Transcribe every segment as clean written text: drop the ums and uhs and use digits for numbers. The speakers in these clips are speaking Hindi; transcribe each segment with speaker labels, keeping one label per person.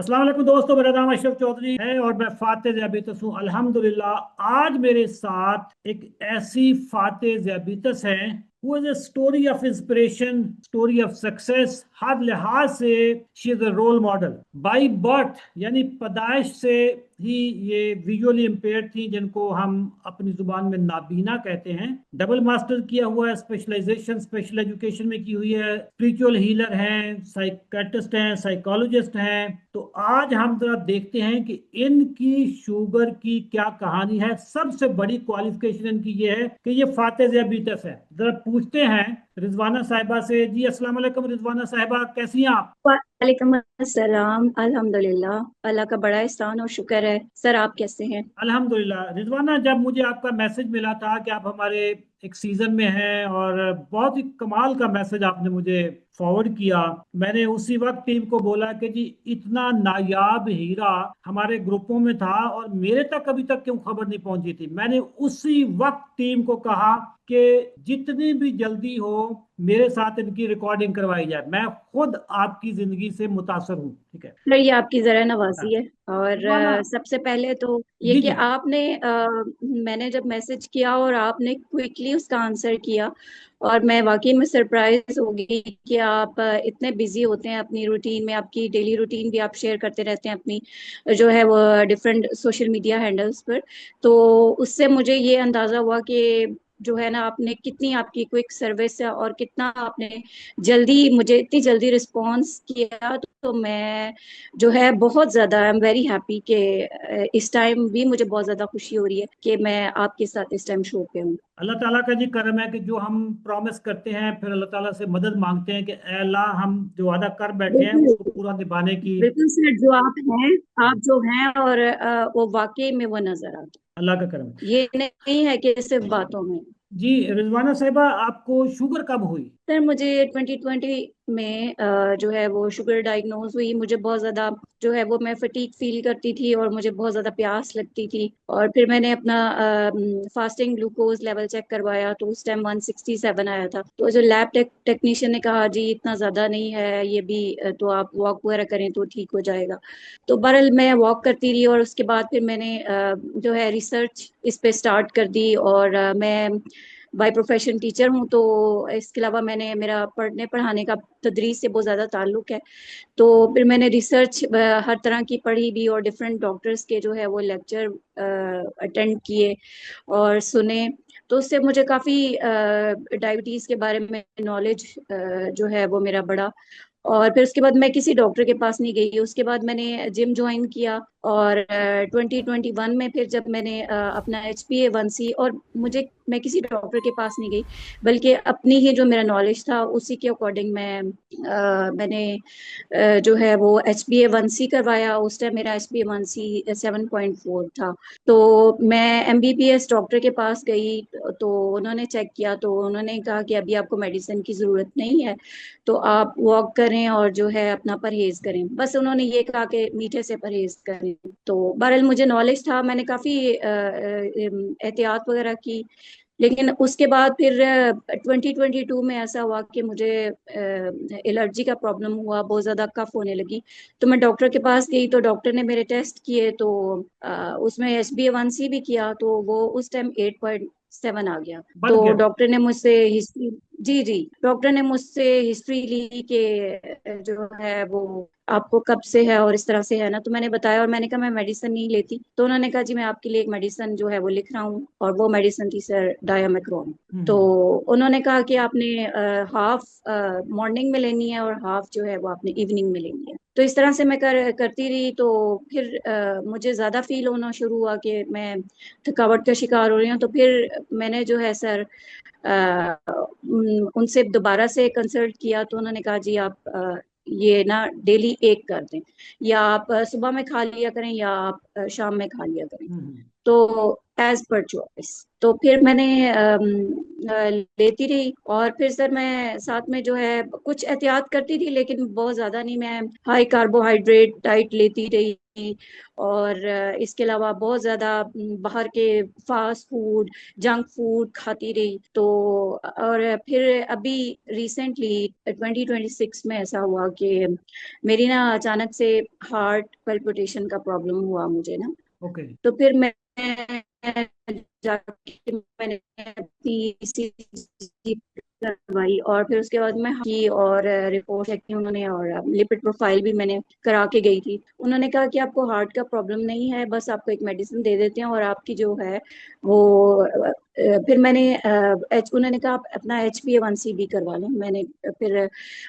Speaker 1: अस्सलाम वालेकुम दोस्तों, मेरा नाम अशरफ चौधरी है और मैं फातेह ज़ियाबितस हूँ अल्हम्दुलिल्लाह। आज मेरे साथ एक ऐसी फातेह ज़ियाबितस है वो is a story of inspiration, story of success. हर लिहाज से she is a role model. By birth यानी पैदाइश से ही ये विजुअली इम्पेयर्ड थी, जिनको हम अपनी जुबान में नाबीना कहते हैं। डबल मास्टर किया हुआ है, स्पेशलाइजेशन स्पेशल एजुकेशन में की हुई है, स्पिरिचुअल हीलर हैं, साइकेट्रिस्ट हैं, साइकोलॉजिस्ट हैं। तो आज हम जरा देखते हैं कि इनकी शुगर की क्या कहानी है। सबसे बड़ी क्वालिफिकेशन इनकी ये है कि ये फातेह ज़ियाबितस है। जरा पूछते हैं रिजवाना साहिबा से। जी अस्सलाम वालेकुम रिजवाना साहिबा, कैसी हैं आप?
Speaker 2: वालेकुम अस्सलाम। अल्हम्दुलिल्लाह, अल्लाह का बड़ा एहसान और शुक्र है। सर, आप कैसे हैं?
Speaker 1: अल्हम्दुलिल्लाह। रिजवाना, जब मुझे आपका मैसेज मिला था कि आप हमारे एक सीजन में हैं और बहुत ही कमाल का मैसेज आपने मुझे फॉरवर्ड किया, मैंने उसी वक्त टीम को बोला कि जी इतना नायाब हीरा हमारे ग्रुपों में था और मेरे तक अभी तक क्यों खबर नहीं पहुंची थी। मैंने उसी वक्त टीम को कहा कि जितनी भी जल्दी हो मेरे साथ इनकी रिकॉर्डिंग करवाई जाए। मैं खुद आपकी जिंदगी से मुतासर हूँ। ठीक है।
Speaker 2: सर, ये आपकी जरा
Speaker 1: हाँ।
Speaker 2: नवाजी है। और
Speaker 1: रिजवाना।
Speaker 2: सबसे पहले तो ये
Speaker 1: जी
Speaker 2: कि
Speaker 1: जी।
Speaker 2: आपने मैंने जब मैसेज किया और आपने क्विकली उसका आंसर किया, और मैं वाकई में सरप्राइज हो गई कि आप इतने बिजी होते हैं अपनी रूटीन में। आपकी डेली रूटीन भी आप शेयर करते रहते हैं अपनी, जो है वो, डिफरेंट सोशल मीडिया हैंडल्स पर। तो उससे मुझे ये अंदाजा हुआ कि जो है ना, आपने कितनी आपकी क्विक सर्विस है और कितना आपने जल्दी मुझे इतनी जल्दी रिस्पॉन्स किया। तो मैं जो है बहुत ज्यादा, आई एम वेरी हैप्पी कि इस टाइम भी मुझे बहुत ज्यादा खुशी हो रही है कि मैं आपके साथ इस टाइम शो पे हूँ।
Speaker 1: अल्लाह ताला का जी करम है कि जो हम प्रॉमिस करते हैं फिर अल्लाह ताला से मदद मांगते हैं कि "ऐ अल्लाह, हम जो वादा कर बैठे हैं
Speaker 2: बिल्कुल,
Speaker 1: उसको पूरा निभाने की।"
Speaker 2: बिल्कुल सर, जो आप हैं, आप जो हैं, और वो वाकई में वो नजर आता
Speaker 1: अल्लाह का करम।
Speaker 2: है। ये नहीं है कि सिर्फ बातों में।
Speaker 1: जी रिजवाना साहिबा, आपको शुगर कब हुई?
Speaker 2: सर, मुझे 2020 में जो है वो शुगर डायग्नोज हुई। मुझे बहुत ज़्यादा जो है वो, मैं फटीग फील करती थी और मुझे बहुत ज़्यादा प्यास लगती थी। और फिर मैंने अपना फास्टिंग ग्लूकोज लेवल चेक करवाया तो उस टाइम 167 आया था। तो जो लैब टेक्नीशियन ने कहा, जी इतना ज़्यादा नहीं है ये भी, तो आप वॉक वगैरह करें तो ठीक हो जाएगा। तो बहरहाल मैं वॉक करती रही और उसके बाद फिर मैंने जो है रिसर्च इस पे स्टार्ट कर दी। और मैं बाय प्रोफेशन टीचर हूँ, तो इसके अलावा मैंने, मेरा पढ़ने पढ़ाने का तदरीस से बहुत ज़्यादा ताल्लुक है। तो फिर मैंने रिसर्च हर तरह की पढ़ी भी, और डिफरेंट डॉक्टर्स के जो है वो लेक्चर अटेंड किए और सुने। तो उससे मुझे काफ़ी डायबिटीज़ के बारे में नॉलेज जो है वो मेरा बढ़ा। और फिर उसके बाद मैं किसी डॉक्टर के पास नहीं गई। उसके बाद मैंने जिम ज्वाइन किया। और 2021 में फिर जब मैंने अपना HbA1c, और मैं किसी डॉक्टर के पास नहीं गई, बल्कि अपनी ही जो मेरा नॉलेज था उसी के अकॉर्डिंग मैंने जो है वो HbA1c करवाया। उस टाइम मेरा HbA1c 7.4 था। तो मैं MBBS डॉक्टर के पास गई, तो उन्होंने चेक किया तो उन्होंने कहा कि अभी आपको मेडिसिन की ज़रूरत नहीं है, तो आप वॉक करें और जो है अपना परहेज करें। बस उन्होंने ये कहा कि मीठे से परहेज करें। तो बहरहाल मुझे नॉलेज था, मैंने काफ़ी एहतियात वगैरह की। लेकिन उसके बाद फिर 2022 में ऐसा हुआ कि मुझे एलर्जी का प्रॉब्लम हुआ, बहुत ज़्यादा कफ होने लगी। तो मैं डॉक्टर के पास गई तो डॉक्टर ने मेरे टेस्ट किए, तो उसमें HbA1c भी किया तो वो उस टाइम 8.7 आ गया।
Speaker 1: बढ़
Speaker 2: तो
Speaker 1: गया।
Speaker 2: डॉक्टर ने मुझसे हिस्ट्री, जी जी, डॉक्टर ने मुझसे हिस्ट्री ली कि जो है वो आपको कब से है और इस तरह से है ना। तो मैंने बताया और मैंने कहा मैं मेडिसिन नहीं लेती। तो उन्होंने कहा जी मैं आपके लिए एक मेडिसिन जो है वो लिख रहा हूँ, और वो मेडिसिन थी सर डायामेक्रोन। तो
Speaker 1: हम्म।
Speaker 2: उन्होंने कहा कि आपने हाफ मॉर्निंग में लेनी है और हाफ जो है वो आपने इवनिंग में लेनी है। तो इस तरह से मैं करती रही। तो फिर मुझे ज़्यादा फील होना शुरू हुआ कि मैं थकावट का शिकार हो रही हूँ। तो फिर मैंने जो है सर उनसे दोबारा से कंसल्ट किया। तो उन्होंने कहा जी आप ये ना डेली एक कर दें, या आप सुबह में खा लिया करें या आप शाम में खा लिया करें।
Speaker 1: हम्म।
Speaker 2: तो एज पर चॉइस तो फिर मैंने लेती रही। और फिर सर मैं साथ में जो है कुछ एहतियात करती थी, लेकिन बहुत ज्यादा नहीं। मैं हाई कार्बोहाइड्रेट डाइट लेती रही, और इसके अलावा बहुत ज्यादा बाहर के फास्ट फूड, जंक फूड खाती रही। तो और फिर अभी रिसेंटली 2026 में ऐसा हुआ कि मेरी ना अचानक से हार्ट पल्पिटेशन का प्रॉब्लम हुआ मुझे ना।
Speaker 1: ओके।
Speaker 2: तो फिर मैं जाके मैंने अपनी ECG करवाई, और फिर उसके बाद मैं की और रिपोर्ट चेक की उन्होंने, और लिपिड प्रोफाइल भी मैंने करा के गई थी। उन्होंने कहा कि आपको हार्ट का प्रॉब्लम नहीं है, बस आपको एक मेडिसिन दे देते हैं और आपकी जो है वो फिर मैंने उन्होंने कहा आप अपना HbA1c भी करवा लें। मैंने फिर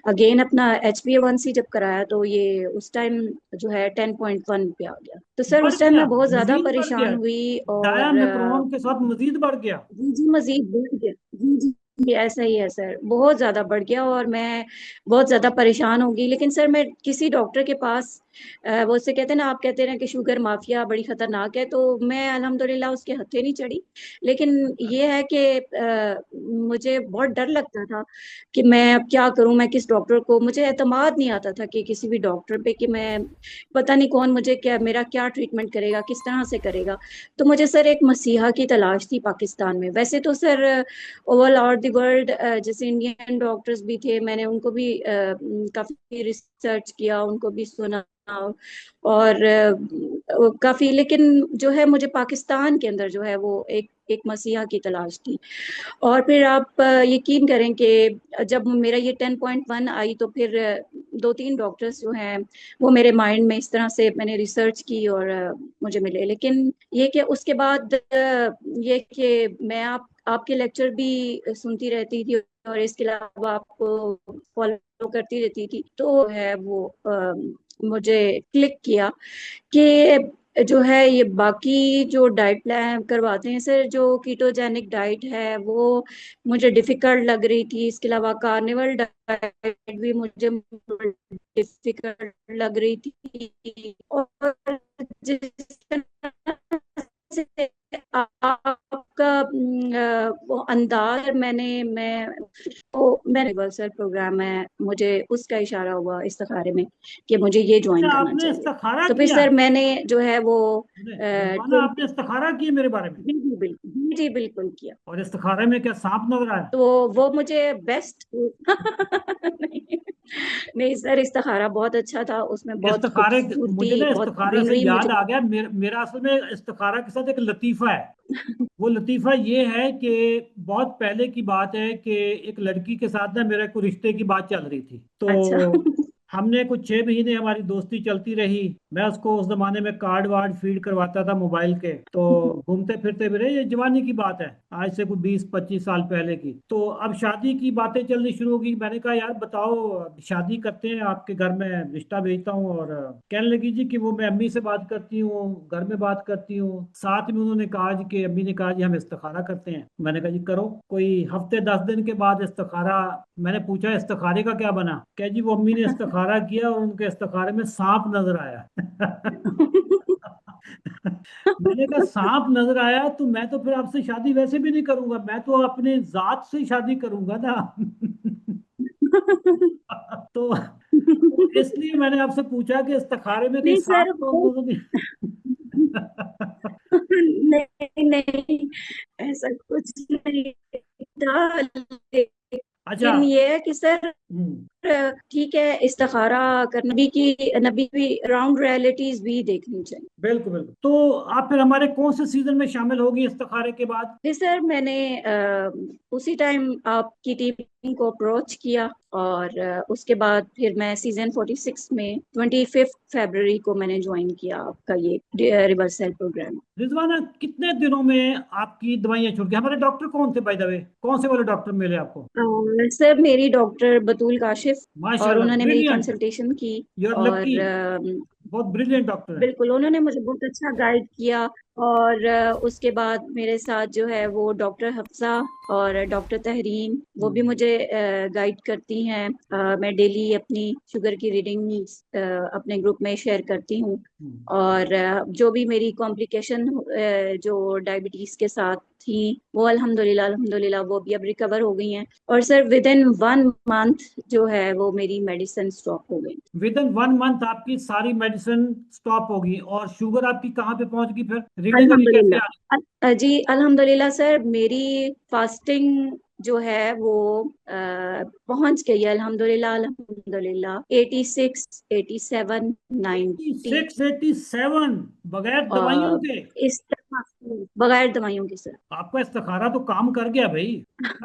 Speaker 2: अगेन अपना HbA1c जब कराया तो ये उस टाइम जो है 10.1 पे आ गया। तो सर
Speaker 1: बढ़
Speaker 2: उस टाइम
Speaker 1: गया,
Speaker 2: मैं बहुत ज्यादा
Speaker 1: मजीद बढ़ गया।
Speaker 2: परेशान हुई, और
Speaker 1: डायमिक्रॉन के साथ मजीद बढ़ गया।
Speaker 2: जी जी मजीद बढ़ गया। जी जी जी, ऐसा ही है सर, बहुत ज्यादा बढ़ गया और मैं बहुत ज्यादा परेशान हो गई। लेकिन सर मैं किसी डॉक्टर के पास वो उससे कहते हैं ना, आप कहते हैं कि शुगर माफिया बड़ी खतरनाक है, तो मैं अल्हम्दुलिल्लाह उसके हत्थे नहीं चढ़ी। लेकिन ये है कि मुझे बहुत डर लगता था कि मैं अब क्या करूं, मैं किस डॉक्टर को, मुझे एतमाद नहीं आता था कि किसी भी डॉक्टर पे कि मैं पता नहीं कौन मुझे क्या, मेरा क्या ट्रीटमेंट करेगा, किस तरह से करेगा। तो मुझे सर एक मसीहा की तलाश थी पाकिस्तान में। वैसे तो sir overall out the world जैसे इंडियन डॉक्टर्स भी थे, मैंने उनको भी काफी रिसर्च किया, उनको भी सुना और काफी, लेकिन जो है मुझे पाकिस्तान के अंदर जो है वो एक एक मसीहा की तलाश थी। और फिर आप यकीन करें कि जब मेरा ये 10.1 आई तो फिर दो तीन डॉक्टर्स जो हैं वो मेरे माइंड में इस तरह से मैंने रिसर्च की और मुझे मिले। लेकिन ये कि उसके बाद ये कि मैं आपके लेक्चर भी सुनती रहती थी और इसके अलावा आपको फॉलो करती रहती थी, तो है वो मुझे क्लिक किया कि जो है ये बाकी जो डाइट प्लान करवाते हैं सर, जो कीटोजेनिक डाइट है वो मुझे डिफिकल्ट लग रही थी। इसके अलावा कार्निवल डाइट भी मुझे डिफिकल्ट लग रही थी। और जिस तरह से आपका वो अंदाज मैंने रिवर्सल प्रोग्राम है, मुझे उसका इशारा हुआ इस्तिखारे में कि मुझे ये ज्वाइन
Speaker 1: अच्छा,
Speaker 2: करना
Speaker 1: आपने
Speaker 2: चाहिए।
Speaker 1: इस्तिखारा
Speaker 2: तो फिर
Speaker 1: किया?
Speaker 2: सर मैंने जो है वो
Speaker 1: रिजवाना,
Speaker 2: 20
Speaker 1: आपने इस्तिखारा किया मेरे बारे में?
Speaker 2: जी जी बिल्कुल, जी जी बिल्कुल किया।
Speaker 1: और इस्तिखारे में क्या सांप नजर आया?
Speaker 2: तो वो मुझे बेस्ट नहीं, नहीं सर, इस्तिखारा बहुत अच्छा था, उसमें बहुत
Speaker 1: इस्तिखारे, मुझे
Speaker 2: खूबसूरती,
Speaker 1: ना
Speaker 2: बहुत
Speaker 1: इस्तिखारे से
Speaker 2: ग्रीनरी
Speaker 1: याद
Speaker 2: मुझे।
Speaker 1: आ गया, मेरा असल में इस्तिखारा के साथ एक लतीफा है। वो लतीफा ये है कि बहुत पहले की बात है कि एक लड़की के साथ ना मेरे को रिश्ते की बात चल रही थी।
Speaker 2: अच्छा
Speaker 1: तो हमने कुछ 6 महीने हमारी दोस्ती चलती रही। मैं उसको उस जमाने में कार्ड वार्ड फीड करवाता था मोबाइल के। तो घूमते फिरते भी रहे, ये जवानी की बात है, आज से कोई 20-25 साल पहले की। तो अब शादी की बातें चलनी शुरू हो गई। मैंने कहा यार बताओ, शादी करते हैं, आपके घर में रिश्ता भेजता हूँ। और कहने लगी जी कि वो मैं अम्मी से बात करती हूँ, घर में बात करती हूँ। साथ में उन्होंने कहा जी कि अम्मी ने कहा जी हम इस्तिखारा करते हैं। मैंने कहा जी करो। कोई हफ्ते 10 दिन के बाद इस्तिखारा, मैंने पूछा इस्तिखारे का क्या बना? क्या जी वो अम्मी ने इस्तिखारा किया और उनके इस्तिखारे में सांप नजर आया। मैंने कहा सांप नजर आया तो मैं तो फिर आपसे शादी वैसे भी नहीं करूंगा, मैं तो अपने जात से शादी करूंगा ना। तो इसलिए मैंने आपसे पूछा कि इस्तिखारे में कहीं
Speaker 2: नहीं
Speaker 1: सांप
Speaker 2: सर
Speaker 1: तो
Speaker 2: वो
Speaker 1: नजर नहीं।
Speaker 2: नहीं नहीं, ऐसा कुछ नहीं था।
Speaker 1: अच्छा।
Speaker 2: लेकिन ये है कि सर
Speaker 1: हम्म।
Speaker 2: ठीक है, इस्तिखारा करना भी कि नबी भी राउंड रियलिटीज भी देखनी चाहिए।
Speaker 1: बिल्कुल बिल्कुल। तो आप फिर हमारे कौन से सीजन में शामिल होगी इस्तिखारे के बाद?
Speaker 2: जी सर, मैंने उसी टाइम आपकी टीम को अप्रोच किया, और उसके बाद फिर मैं सीजन 46 में 25 फरवरी को मैंने ज्वाइन किया आपका ये रिवर्सल प्रोग्राम।
Speaker 1: रिजवाना, कितने दिनों में आपकी दवाइयां छूट गई? हमारे डॉक्टर कौन थे बाय द वे? कौन से वाले डॉक्टर मिले आपको?
Speaker 2: सर मेरी डॉक्टर बतूल काशिफ, और
Speaker 1: माशाल्लाह,
Speaker 2: उन्होंने मेरी
Speaker 1: ब्रिलियंट।
Speaker 2: कंसल्टेशन की।
Speaker 1: You are lucky.
Speaker 2: और
Speaker 1: बहुत ब्रिलियंट डॉक्टर हैं।
Speaker 2: बिल्कुल, उन्होंने मुझे बहुत अच्छा गाइड किया। और उसके बाद मेरे साथ जो है वो डॉक्टर हफ्सा और डॉक्टर तहरीन, वो भी
Speaker 1: हम्म,
Speaker 2: मुझे गाइड करती हैं। मैं डेली अपनी शुगर की रीडिंग अपने ग्रुप में शेयर करती हूँ।
Speaker 1: हम्म।
Speaker 2: और जो भी मेरी कॉम्प्लिकेशन जो डायबिटीज के साथ थी, वो अल्हम्दुलिल्लाह अल्हम्दुलिल्लाह वो भी अब रिकवर हो गई हैं। और सर विद इन 1 मंथ जो है वो मेरी मेडिसिन स्टॉप हो गई।
Speaker 1: विद इन 1 मंथ आपकी सारी मेडिसिन स्टॉप होगी, और शुगर आपकी कहाँ पे पहुंच गई फिर? रीडिंग अभी कैसे आ रही?
Speaker 2: अल्हम्दुलिल्लाह जी अल्हम्दुलिल्लाह सर, मेरी फास्टिंग जो है वो पहुंच गई है अल्हम्दुलिल्लाह अल्हम्दुलिल्लाह 86 87 90।
Speaker 1: 86, 87 बगैर दवाइयों के?
Speaker 2: इस तरह से बगैर दवाइयों के सर।
Speaker 1: आपका इस्तिखारा तो काम कर गया भाई।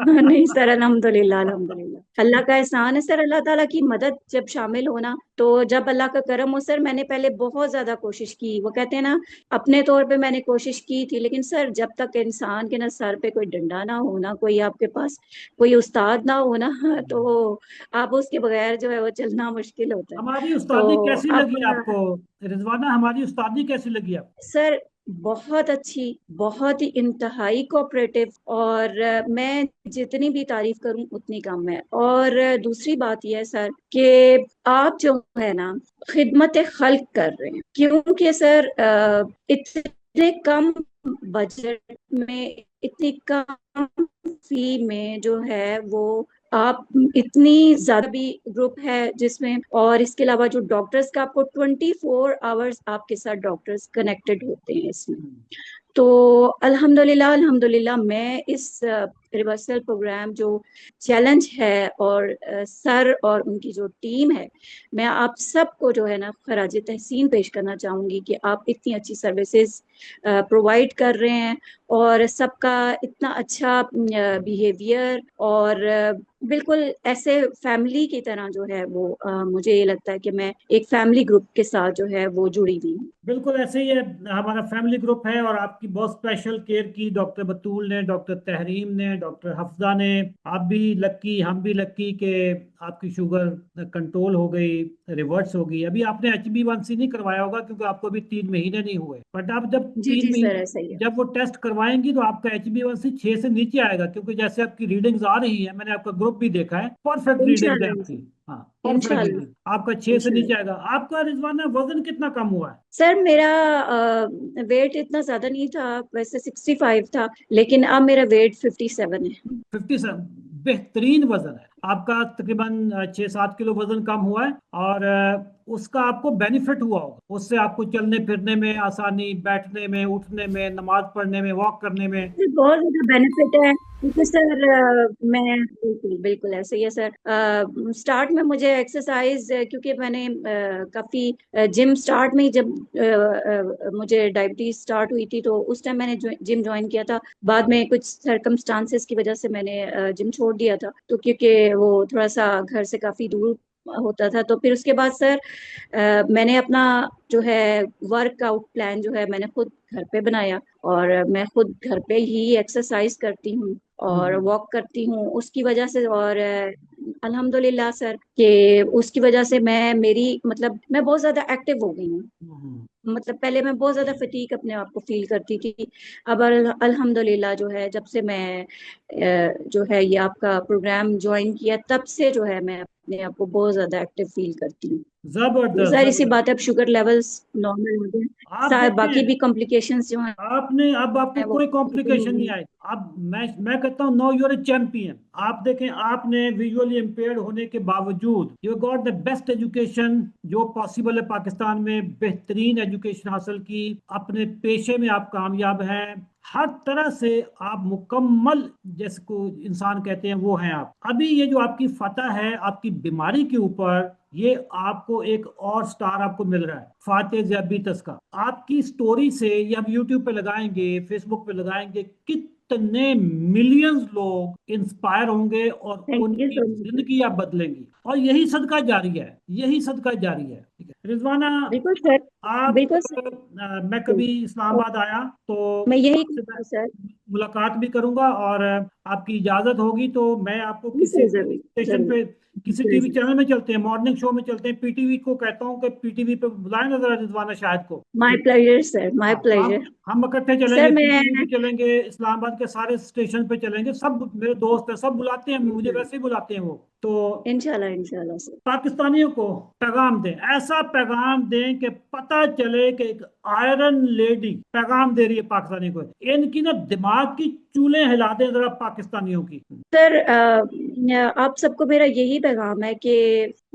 Speaker 2: नहीं सर, अल्हम्दुलिल्लाह अल्हम्दुलिल्लाह अल्लाह का एहसान है सर, अल्लाह ताला की मदद जब शामिल हो ना, तो जब अल्लाह का करम हो सर। मैंने पहले बहुत ज्यादा कोशिश की, वो कहते हैं ना, अपने तौर पे मैंने कोशिश की थी, लेकिन सर जब तक इंसान के ना सर पे कोई डंडा ना हो ना, कोई आपके पास कोई उस्ताद ना हो ना, तो आप उसके बगैर जो है वो चलना मुश्किल होता है।
Speaker 1: हमारी
Speaker 2: तो
Speaker 1: उस्तादी कैसी
Speaker 2: अब
Speaker 1: लगी आपको रिजवाना? हमारी उस्तादी कैसी लगी आपको?
Speaker 2: सर बहुत अच्छी, बहुत ही इंतहाई कोऑपरेटिव। और मैं जितनी भी तारीफ करूं उतनी कम है। और दूसरी बात यह है सर कि आप जो है ना खिदमत खल्क कर रहे हैं, क्योंकि सर इतने कम बजट में, इतनी कम फी में जो है वो आप इतनी ज्यादा भी ग्रुप है जिसमें, और इसके अलावा जो डॉक्टर्स का आपको 24 आवर्स आपके साथ डॉक्टर्स कनेक्टेड होते हैं इसमें।
Speaker 1: हम्म।
Speaker 2: तो अल्हम्दुलिल्लाह अल्हम्दुलिल्लाह मैं इस रिवर्सल प्रोग्राम जो चैलेंज है, और सर और उनकी जो टीम है, मैं आप सबको जो है ना खराज तहसीन पेश करना चाहूंगी कि आप इतनी अच्छी सर्विसेज प्रोवाइड कर रहे हैं, और सबका इतना अच्छा बिहेवियर, और बिल्कुल ऐसे फैमिली की तरह जो है वो मुझे ये लगता है कि मैं एक फैमिली ग्रुप के साथ जो है वो जुड़ी हुई हूँ।
Speaker 1: बिल्कुल ऐसे ही है। हमारा फैमिली ग्रुप है, और आपकी बहुत स्पेशल केयर की डॉक्टर बतूल ने, डॉक्टर तहरीम ने, डॉक्टर हफ्जा ने। आप भी लक्की, हम भी लक्की के आपकी शुगर कंट्रोल हो गई, रिवर्स हो गई। अभी आपने HbA1c नहीं करवाया होगा क्योंकि आपको अभी 3 महीने नहीं हुए, बट आप जब
Speaker 2: जी
Speaker 1: तीन
Speaker 2: जी सर,
Speaker 1: महीने
Speaker 2: ऐसा ही है।
Speaker 1: जब वो टेस्ट करवाएंगी तो आपका HbA1c 6 से नीचे आएगा, क्योंकि जैसे आपकी रीडिंग्स आ रही है, मैंने आपका ग्रुप भी देखा है, परफेक्ट रीडिंग्स है आपकी।
Speaker 2: इंशाल्लाह
Speaker 1: हाँ, परफेक्ट
Speaker 2: इंशाल्लाह
Speaker 1: रीडिंग। आपका 6 से नीचे
Speaker 2: इंशाल्लाह।
Speaker 1: आएगा। आपका रिजवाना वजन कितना कम हुआ है?
Speaker 2: सर मेरा वेट इतना ज्यादा नहीं था, वैसे 65 था, लेकिन अब मेरा वेट 57 है।
Speaker 1: 57, बेहतरीन वजन है आपका। तकरीबन 6-7 किलो वजन कम हुआ है, और उसका आपको बेनिफिट हुआ होगा। उससे आपको चलने फिरने में आसानी, बैठने में, उठने में, नमाज पढ़ने में, वॉक करने में।
Speaker 2: सर बहुत ज्यादा बेनिफिट है, क्योंकि सर मैं बिल्कुल बिल्कुल ऐसे ही है सर। स्टार्ट में मुझे एक्सरसाइज, क्योंकि मैंने काफी जिम स्टार्ट में ही जब मुझे डायबिटीज स्टार्ट हुई थी, तो उस टाइम मैंने जिम ज्वाइन किया था। बाद में कुछ सरकमस्टांसेस की वजह से मैंने जिम छोड़ दिया था, तो क्योंकि वो थोड़ा सा घर से काफी दूर होता था। तो फिर उसके बाद सर मैंने अपना जो है वर्कआउट प्लान जो है मैंने खुद घर पे बनाया, और मैं खुद घर पे ही एक्सरसाइज करती हूँ और
Speaker 1: हम्म,
Speaker 2: वॉक करती हूँ उसकी वजह से। और अल्हम्दुलिल्लाह सर कि उसकी वजह से मतलब मैं बहुत ज्यादा एक्टिव हो गई हूँ।
Speaker 1: हम्म।
Speaker 2: मतलब पहले मैं बहुत ज्यादा फटीक अपने आप को फील करती थी। अब अल्हम्दुलिल्लाह जो है जब से मैं जो है ये आपका प्रोग्राम ज्वाइन किया, तब से जो है मैं अपने आप को बहुत ज्यादा एक्टिव फील करती हूँ। तो
Speaker 1: जबरदस्त,
Speaker 2: जाहिर सी
Speaker 1: जबरदस्त।
Speaker 2: बात है, अब शुगर लेवल्स नॉर्मल हो गए,
Speaker 1: आप
Speaker 2: बाकी
Speaker 1: देखें,
Speaker 2: भी कॉम्प्लिकेशंस जो हैं
Speaker 1: आपने अब आपको
Speaker 2: वो
Speaker 1: कोई
Speaker 2: बिल्कुल
Speaker 1: कॉम्प्लिकेशन नहीं
Speaker 2: नहीं।
Speaker 1: आई। अब मैं कहता हूँ नो, यूर ए चैंपियन। आप देखें, आपने विजुअली इम्पेयर्ड होने के बावजूद you got the best education जो पॉसिबल है पाकिस्तान में। बेहतरीन एजुकेशन हासिल की, अपने पेशे में आप कामयाब हैं, हर तरह से आप मुकम्मल, जिसको इंसान कहते हैं, वो हैं आप। अभी ये जो आपकी फतह है आपकी बीमारी के ऊपर, ये आपको एक और स्टार आपको मिल रहा है, फातेह ज़ियाबितस का। आपकी स्टोरी से ये हम यूट्यूब पे लगाएंगे, फेसबुक पे लगाएंगे, कितने मिलियंस लोग इंस्पायर होंगे और
Speaker 2: थैंक यू
Speaker 1: उनकी
Speaker 2: सो मच।
Speaker 1: जिंदगी आप बदलेंगी। और यही सदका जारी है, यही सदका जारी है। ठीक है रिजवाना,
Speaker 2: बिल्कुल सर।
Speaker 1: आप
Speaker 2: बिल्कुल सर।
Speaker 1: मैं कभी इस्लामाबाद आया तो
Speaker 2: मैं यही
Speaker 1: आपसे मैं
Speaker 2: कहूँगा सर।
Speaker 1: मुलाकात भी करूंगा, और आपकी इजाजत होगी तो मैं आपको
Speaker 2: जी
Speaker 1: किसी
Speaker 2: सर, जरूर
Speaker 1: स्टेशन
Speaker 2: जरूर।
Speaker 1: पे, किसी
Speaker 2: जी
Speaker 1: टीवी
Speaker 2: जी।
Speaker 1: चैनल में चलते हैं, मॉर्निंग शो में चलते हैं, पीटीवी को कहता हूँ कि पीटीवी पे बुलाएं ना जरा रिजवाना शाहिद को।
Speaker 2: माय प्लेजर सर, माय
Speaker 1: हाँ
Speaker 2: प्लेजर।
Speaker 1: हम इकट्ठे
Speaker 2: सर
Speaker 1: चलेंगे,
Speaker 2: मैं
Speaker 1: पीटीवी पे चलेंगे, इस्लामाबाद के सारे स्टेशन पे चलेंगे, सब मेरे दोस्त हैं, सब बुलाते हैं, मुझे वैसे ही बुलाते हैं वो तो।
Speaker 2: इंशाल्लाह इंशाल्लाह सर।
Speaker 1: पाकिस्तानियों को पैगाम दें, ऐसा पैगाम दें कि पता चले कि एक आयरन लेडी पैगाम दे रही है पाकिस्तानियों को। इनकी ना दिमाग की चूलें हिला दें जरा पाकिस्तानियों की।
Speaker 2: सर आप सबको मेरा यही पैगाम है कि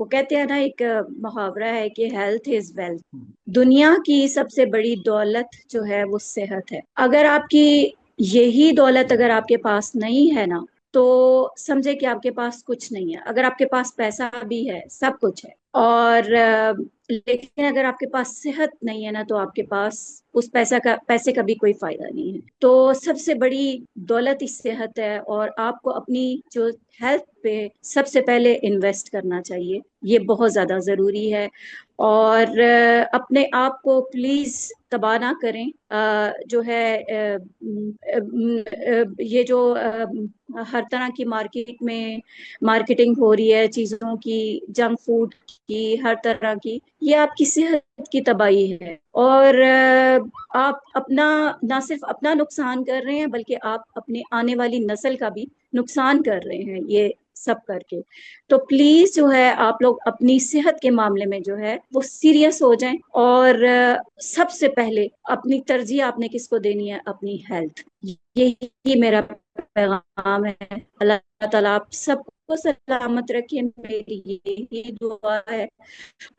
Speaker 2: वो कहते हैं ना, एक मुहावरा है कि हेल्थ इज वेल्थ। दुनिया की सबसे बड़ी दौलत जो है वो सेहत है। अगर आपकी यही दौलत अगर आपके पास नहीं है ना, तो समझे कि आपके पास कुछ नहीं है। अगर आपके पास पैसा भी है, सब कुछ है, और लेकिन अगर आपके पास सेहत नहीं है ना, तो आपके पास उस पैसे का भी कोई फायदा नहीं है। तो सबसे बड़ी दौलत ही सेहत है, और आपको अपनी जो हेल्थ पे सबसे पहले इन्वेस्ट करना चाहिए। ये बहुत ज्यादा जरूरी है। और अपने आप को प्लीज तबाह ना करें। जो है ये जो हर तरह की मार्केट में मार्केटिंग हो रही है चीजों की, जंक फूड की, हर तरह की, ये आपकी सेहत की तबाही है। और आप अपना ना सिर्फ अपना नुकसान कर रहे हैं, बल्कि आप अपने आने वाली नस्ल का भी नुकसान कर रहे हैं ये सब करके। तो प्लीज जो है आप लोग अपनी सेहत के मामले में जो है वो सीरियस हो जाएं, और सबसे पहले अपनी तरजीह आपने किसको देनी है? अपनी हेल्थ। यही मेरा पैगाम है। अल्लाह ताला आप सबको सलामत रखे, मेरी यही दुआ है।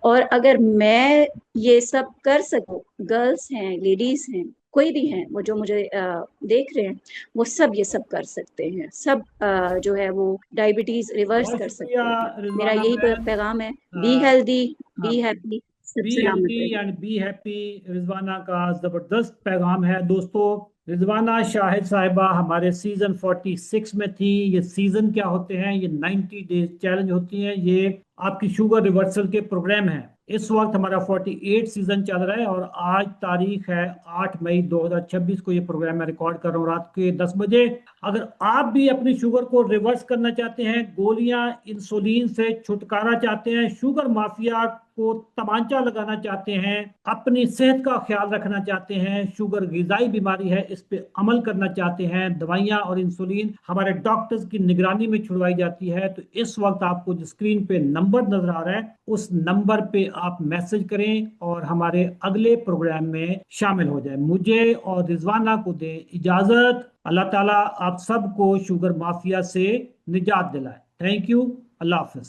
Speaker 2: और अगर मैं ये सब कर सकूं, गर्ल्स हैं, लेडीज हैं, कोई भी हैं वो जो मुझे देख रहे हैं, वो सब ये सब कर सकते हैं। सब जो है वो डायबिटीज रिवर्स
Speaker 1: बहुत
Speaker 2: कर
Speaker 1: शुक्रिया
Speaker 2: सकते हैं। मेरा
Speaker 1: रिजवाना
Speaker 2: यही
Speaker 1: मैम।
Speaker 2: पैगाम है। बी हेल्दी, बी हैप्पी, सब
Speaker 1: बी
Speaker 2: सलामत
Speaker 1: हेल्दी
Speaker 2: रहे।
Speaker 1: And be happy. रिजवाना का जबरदस्त पैगाम है दोस्तों। रिजवाना शाहिद साहिबा हमारे सीजन 46 में थी। ये सीजन क्या होते हैं? ये 90 डेज चैलेंज होती हैं, ये आपकी शुगर रिवर्सल के प्रोग्राम है। इस वक्त हमारा 48 सीजन चल रहा है, और आज तारीख है 8 मई 2026 को। ये प्रोग्राम मैं रिकॉर्ड कर रहा हूँ रात के 10 बजे। अगर आप भी अपनी शुगर को रिवर्स करना चाहते हैं, गोलियां इंसुलिन से छुटकारा चाहते हैं, शुगर माफिया को तमांचा लगाना चाहते हैं, अपनी सेहत का ख्याल रखना चाहते हैं, शुगर गिजाई बीमारी है इस पे अमल करना चाहते हैं, दवाइयां और इंसुलिन हमारे डॉक्टर्स की निगरानी में छुड़वाई जाती है, तो इस वक्त आपको जो स्क्रीन पे नंबर नजर आ रहा है, उस नंबर पे आप मैसेज करें और हमारे अगले प्रोग्राम में शामिल हो जाए। मुझे और रिजवाना को दे इजाजत। अल्लाह ताला आप सबको शुगर माफिया से निजात दिलाए। Thank you. Allah Hafiz.